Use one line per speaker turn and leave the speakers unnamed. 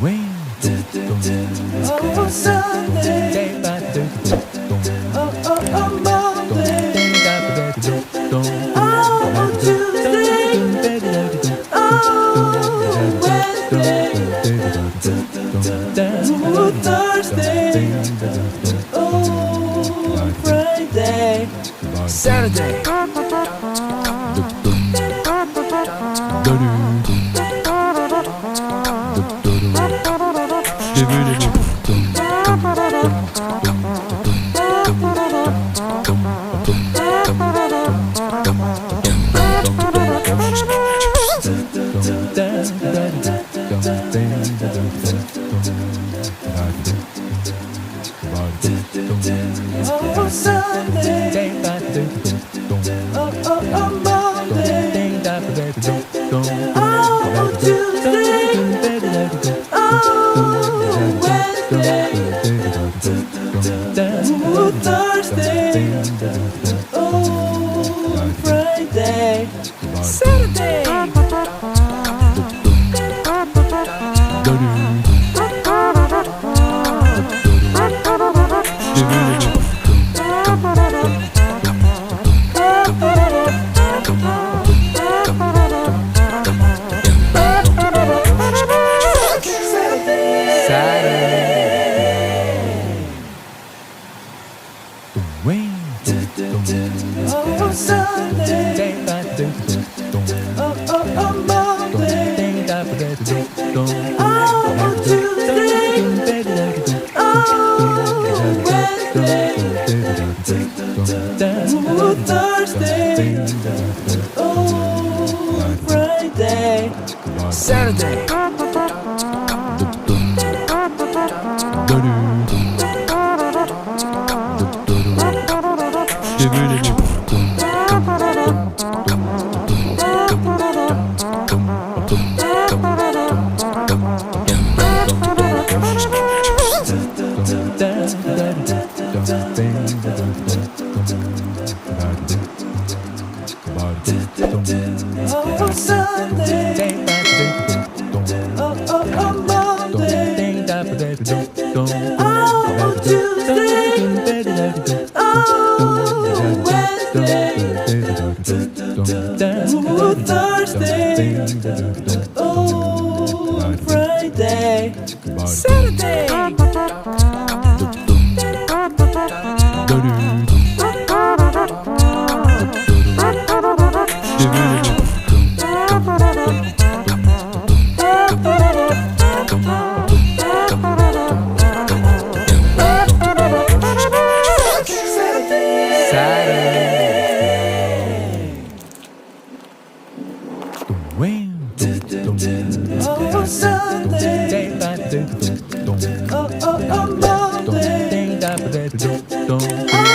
Oh, Sunday. Oh, Monday. Oh, Tuesday. Oh, Wednesday. Oh, Thursday. Oh, Friday. Saturday. Oh, Sunday. Oh, Monday. Oh, Tuesday. Oh, Wednesday. Oh, Thursday. Oh, Friday. Saturday. Oh, Sunday. Oh, Monday. Oh, Tuesday. Oh, Wednesday. Oh, Thursday. Oh, Friday. Saturday. Oh, Sunday. Oh, Monday. Oh, Tuesday. Oh, Wednesday. Oh, Thursday. Oh, Friday. Saturday. Oh, Sunday. Oh, Monday. Oh,